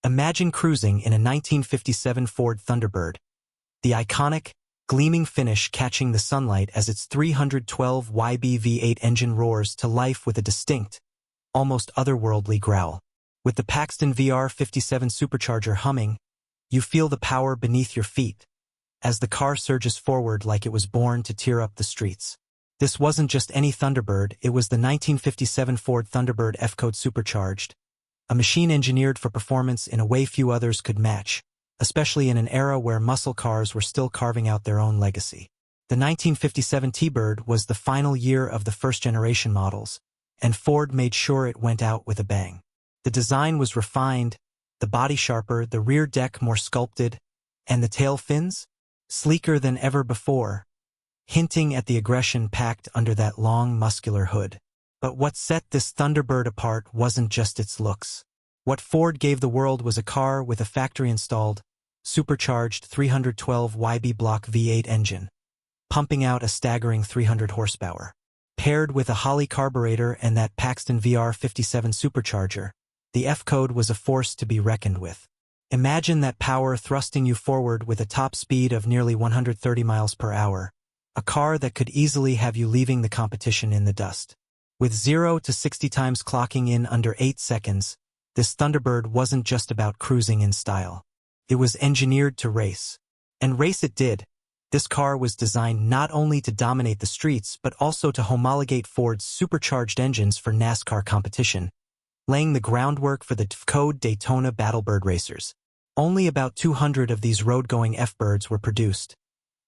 Imagine cruising in a 1957 Ford Thunderbird, the iconic, gleaming finish catching the sunlight as its 312 YB V8 engine roars to life with a distinct, almost otherworldly growl. With the Paxton VR57 supercharger humming, you feel the power beneath your feet as the car surges forward like it was born to tear up the streets. This wasn't just any Thunderbird, it was the 1957 Ford Thunderbird F-code supercharged, a machine engineered for performance in a way few others could match, especially in an era where muscle cars were still carving out their own legacy. The 1957 T-Bird was the final year of the first-generation models, and Ford made sure it went out with a bang. The design was refined, the body sharper, the rear deck more sculpted, and the tail fins sleeker than ever before, hinting at the aggression packed under that long, muscular hood. But what set this Thunderbird apart wasn't just its looks. What Ford gave the world was a car with a factory-installed, supercharged 312 YB block V8 engine, pumping out a staggering 300 horsepower. Paired with a Holley carburetor and that Paxton VR57 supercharger, the F-code was a force to be reckoned with. Imagine that power thrusting you forward with a top speed of nearly 130 miles per hour, a car that could easily have you leaving the competition in the dust. With 0 to 60 times clocking in under 8 seconds, this Thunderbird wasn't just about cruising in style. It was engineered to race. And race it did. This car was designed not only to dominate the streets but also to homologate Ford's supercharged engines for NASCAR competition, laying the groundwork for the F-code Daytona Battlebird racers. Only about 200 of these road-going F-birds were produced,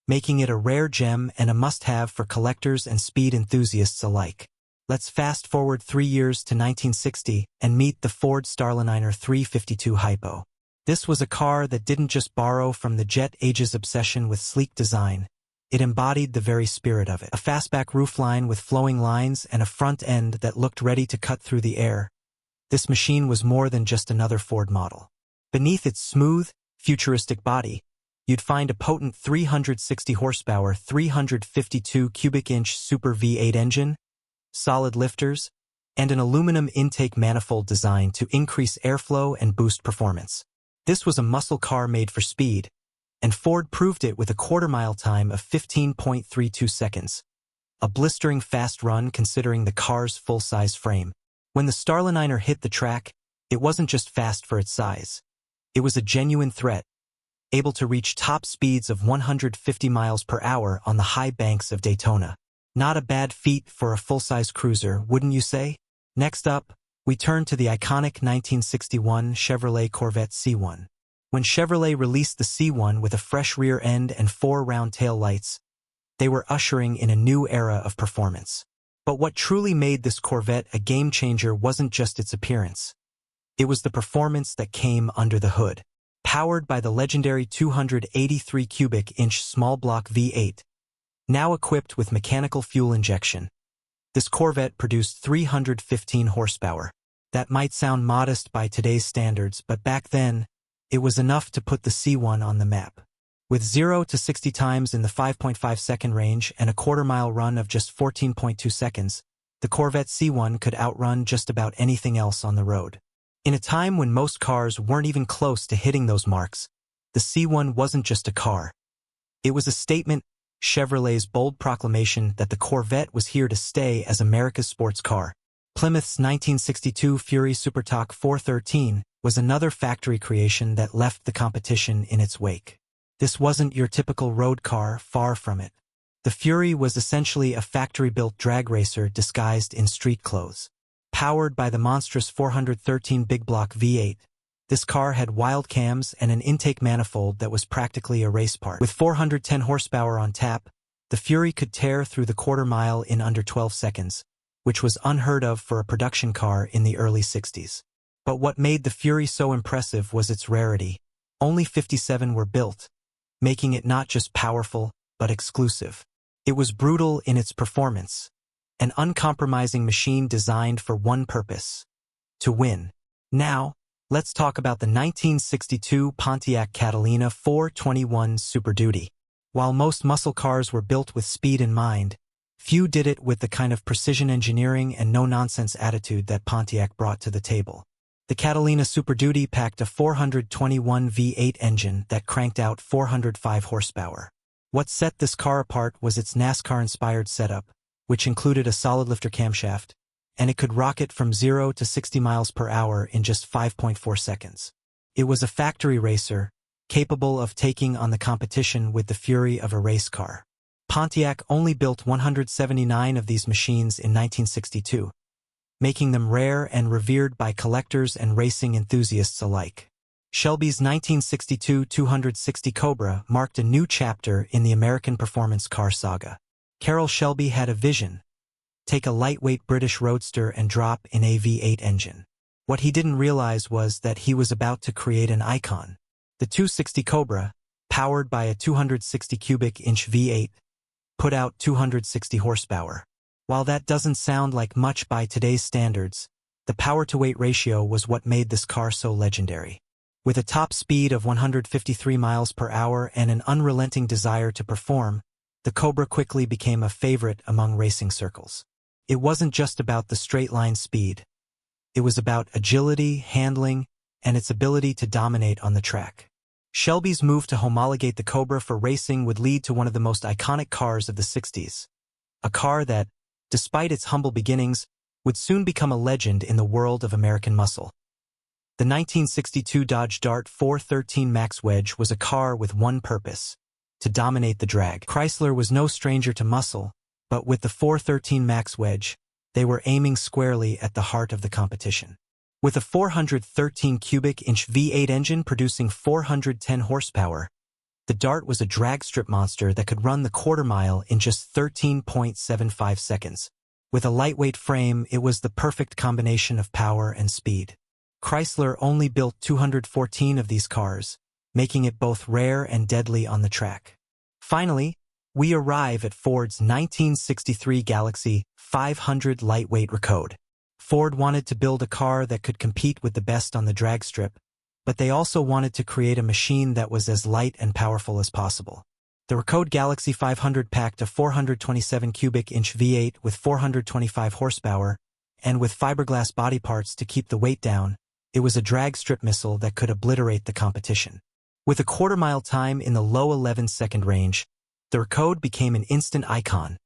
making it a rare gem and a must-have for collectors and speed enthusiasts alike. Let's fast-forward 3 years to 1960 and meet the Ford Starliner 352 Hypo. This was a car that didn't just borrow from the jet age's obsession with sleek design. It embodied the very spirit of it. A fastback roofline with flowing lines and a front end that looked ready to cut through the air. This machine was more than just another Ford model. Beneath its smooth, futuristic body, you'd find a potent 360 horsepower, 352 cubic inch Super V8 engine, solid lifters, and an aluminum intake manifold designed to increase airflow and boost performance. This was a muscle car made for speed, and Ford proved it with a quarter-mile time of 15.32 seconds, a blistering fast run considering the car's full-size frame. When the Starliner hit the track, it wasn't just fast for its size. It was a genuine threat, able to reach top speeds of 150 miles per hour on the high banks of Daytona. Not a bad feat for a full-size cruiser, wouldn't you say? Next up, we turn to the iconic 1961 Chevrolet Corvette C1. When Chevrolet released the C1 with a fresh rear end and 4 round tail lights, they were ushering in a new era of performance. But what truly made this Corvette a game-changer wasn't just its appearance. It was the performance that came under the hood. Powered by the legendary 283 cubic inch small block V8, now equipped with mechanical fuel injection, this Corvette produced 315 horsepower. That might sound modest by today's standards, but back then, it was enough to put the C1 on the map. With 0 to 60 times in the 5.5-second range and a quarter-mile run of just 14.2 seconds, the Corvette C1 could outrun just about anything else on the road. In a time when most cars weren't even close to hitting those marks, the C1 wasn't just a car. It was a statement, Chevrolet's bold proclamation that the Corvette was here to stay as America's sports car. Plymouth's 1962 Fury Supertstock 413 was another factory creation that left the competition in its wake. This wasn't your typical road car, far from it. The Fury was essentially a factory-built drag racer disguised in street clothes. Powered by the monstrous 413 big block V8, this car had wild cams and an intake manifold that was practically a race part. With 410 horsepower on tap, the Fury could tear through the quarter mile in under 12 seconds, which was unheard of for a production car in the early 60s. But what made the Fury so impressive was its rarity. Only 57 were built, making it not just powerful, but exclusive. It was brutal in its performance, an uncompromising machine designed for one purpose: to win. Now, let's talk about the 1962 Pontiac Catalina 421 Super Duty. While most muscle cars were built with speed in mind, few did it with the kind of precision engineering and no-nonsense attitude that Pontiac brought to the table. The Catalina Super Duty packed a 421 V8 engine that cranked out 405 horsepower. What set this car apart was its NASCAR-inspired setup, which included a solid lifter camshaft, and it could rocket from 0 to 60 miles per hour in just 5.4 seconds. It was a factory racer, capable of taking on the competition with the fury of a race car. Pontiac only built 179 of these machines in 1962, making them rare and revered by collectors and racing enthusiasts alike. Shelby's 1962 260 Cobra marked a new chapter in the American performance car saga. Carroll Shelby had a vision: take a lightweight British roadster and drop in a V8 engine. What he didn't realize was that he was about to create an icon. The 260 Cobra, powered by a 260 cubic inch V8, put out 260 horsepower. While that doesn't sound like much by today's standards, the power-to-weight ratio was what made this car so legendary. With a top speed of 153 miles per hour and an unrelenting desire to perform, the Cobra quickly became a favorite among racing circles. It wasn't just about the straight-line speed. It was about agility, handling, and its ability to dominate on the track. Shelby's move to homologate the Cobra for racing would lead to one of the most iconic cars of the 60s. A car that, despite its humble beginnings, would soon become a legend in the world of American muscle. The 1962 Dodge Dart 413 Max Wedge was a car with one purpose: to dominate the drag. Chrysler was no stranger to muscle, but with the 413 Max Wedge, they were aiming squarely at the heart of the competition. With a 413 cubic inch V8 engine producing 410 horsepower, the Dart was a dragstrip monster that could run the quarter mile in just 13.75 seconds. With a lightweight frame, it was the perfect combination of power and speed. Chrysler only built 214 of these cars, making it both rare and deadly on the track. Finally, we arrive at Ford's 1963 Galaxie 500 lightweight F-code. Ford wanted to build a car that could compete with the best on the dragstrip, but they also wanted to create a machine that was as light and powerful as possible. The F-code Galaxie 500 packed a 427 cubic inch V8 with 425 horsepower, and with fiberglass body parts to keep the weight down, it was a dragstrip missile that could obliterate the competition. With a quarter-mile time in the low 11-second range, the F-code became an instant icon,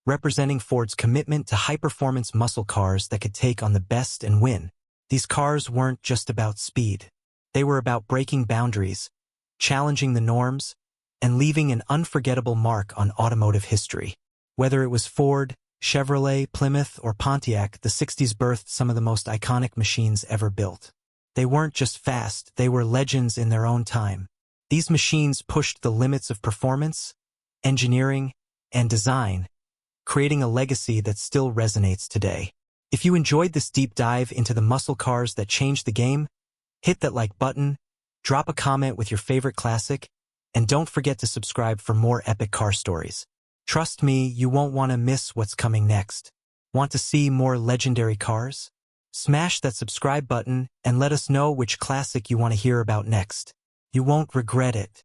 representing Ford's commitment to high-performance muscle cars that could take on the best and win. These cars weren't just about speed. They were about breaking boundaries, challenging the norms, and leaving an unforgettable mark on automotive history. Whether it was Ford, Chevrolet, Plymouth, or Pontiac, the 60s birthed some of the most iconic machines ever built. They weren't just fast, they were legends in their own time. These machines pushed the limits of performance, engineering, and design, creating a legacy that still resonates today. If you enjoyed this deep dive into the muscle cars that changed the game, hit that like button, drop a comment with your favorite classic, and don't forget to subscribe for more epic car stories. Trust me, you won't want to miss what's coming next. Want to see more legendary cars? Smash that subscribe button and let us know which classic you want to hear about next. You won't regret it.